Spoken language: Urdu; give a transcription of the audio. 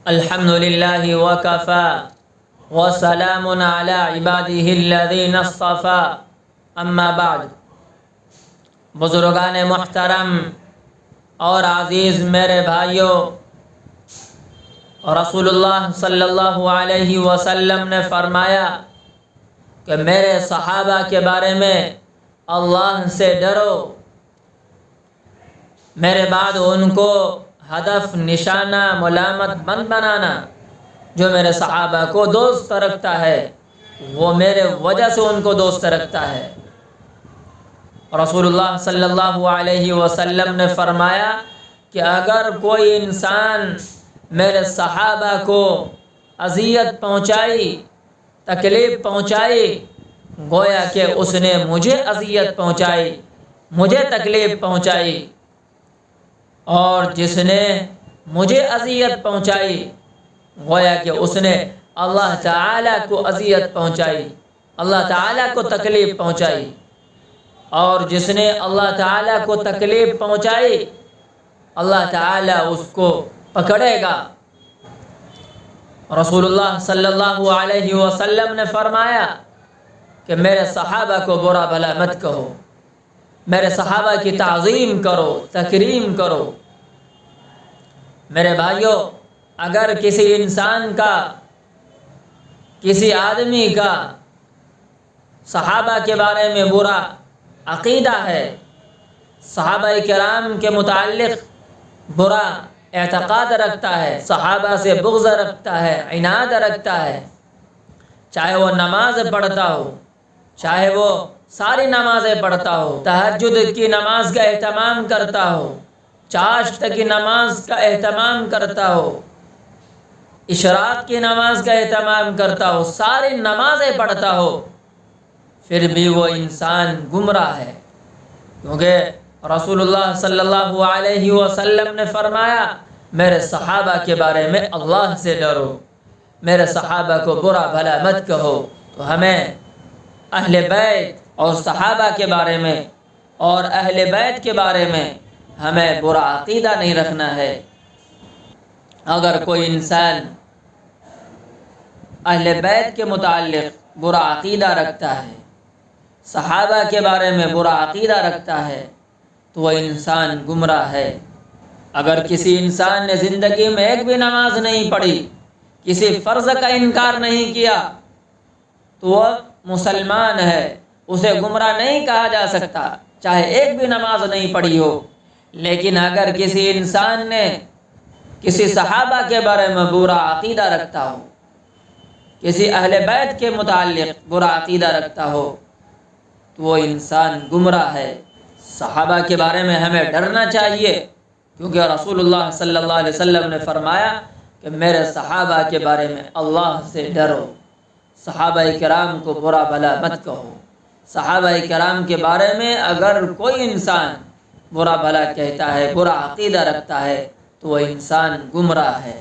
الحمد للہ وکفی وسلام علی عباده الذین اصطفی اما بعد۔ بزرگان محترم اور عزیز میرے بھائیوں، رسول اللہ صلی اللہ علیہ وسلم نے فرمایا کہ میرے صحابہ کے بارے میں اللہ سے ڈرو، میرے بعد ان کو ہدف، نشانہ، ملامت بند بنانا۔ جو میرے صحابہ کو دوست رکھتا ہے وہ میرے وجہ سے ان کو دوست رکھتا ہے۔ رسول اللہ صلی اللہ علیہ وسلم نے فرمایا کہ اگر کوئی انسان میرے صحابہ کو اذیت پہنچائی، تکلیف پہنچائی، گویا کہ اس نے مجھے اذیت پہنچائی، مجھے تکلیف پہنچائی، اور جس نے مجھے اذیت پہنچائی گویا کہ اس نے اللہ تعالیٰ کو اذیت پہنچائی، اللہ تعالیٰ کو تکلیف پہنچائی، اور جس نے اللہ تعالیٰ کو تکلیف پہنچائی اللہ تعالیٰ اس کو پکڑے گا۔ رسول اللہ صلی اللہ علیہ وسلم نے فرمایا کہ میرے صحابہ کو برا بھلا مت کہو، میرے صحابہ کی تعظیم کرو، تکریم کرو۔ میرے بھائیوں، اگر کسی انسان کا، کسی آدمی کا صحابہ کے بارے میں برا عقیدہ ہے، صحابہ کرام کے متعلق برا اعتقاد رکھتا ہے، صحابہ سے بغض رکھتا ہے، عناد رکھتا ہے، چاہے وہ نماز پڑھتا ہو، چاہے وہ ساری نمازیں پڑھتا ہو، تہجد کی نماز کا اہتمام کرتا ہو، چاشت کی نماز کا اہتمام کرتا ہو، اشراق کی نماز کا اہتمام کرتا ہو، ساری نمازیں پڑھتا ہو، پھر بھی وہ انسان گمراہ ہے، کیونکہ رسول اللہ صلی اللہ علیہ وسلم نے فرمایا میرے صحابہ کے بارے میں اللہ سے ڈرو، میرے صحابہ کو برا بھلا مت کہو۔ تو ہمیں اہل بیت اور صحابہ کے بارے میں اور اہل بیت کے بارے میں ہمیں برا عقیدہ نہیں رکھنا ہے۔ اگر کوئی انسان اہل بیت کے متعلق برا عقیدہ رکھتا ہے، صحابہ کے بارے میں برا عقیدہ رکھتا ہے تو وہ انسان گمراہ ہے۔ اگر کسی انسان نے زندگی میں ایک بھی نماز نہیں پڑھی، کسی فرض کا انکار نہیں کیا تو وہ مسلمان ہے، اسے گمراہ نہیں کہا جا سکتا، چاہے ایک بھی نماز نہیں پڑھی ہو۔ لیکن اگر کسی انسان نے کسی صحابہ کے بارے میں برا عقیدہ رکھتا ہو، کسی اہل بیت کے متعلق برا عقیدہ رکھتا ہو تو وہ انسان گمراہ ہے۔ صحابہ کے بارے میں ہمیں ڈرنا چاہیے، کیونکہ رسول اللہ صلی اللہ علیہ وسلم نے فرمایا کہ میرے صحابہ کے بارے میں اللہ سے ڈرو، صحابہ کرام کو برا بھلا مت کہو۔ صحابہ کرام کے بارے میں اگر کوئی انسان برا بھلا کہتا ہے، برا عقیدہ رکھتا ہے تو وہ انسان گمراہ ہے۔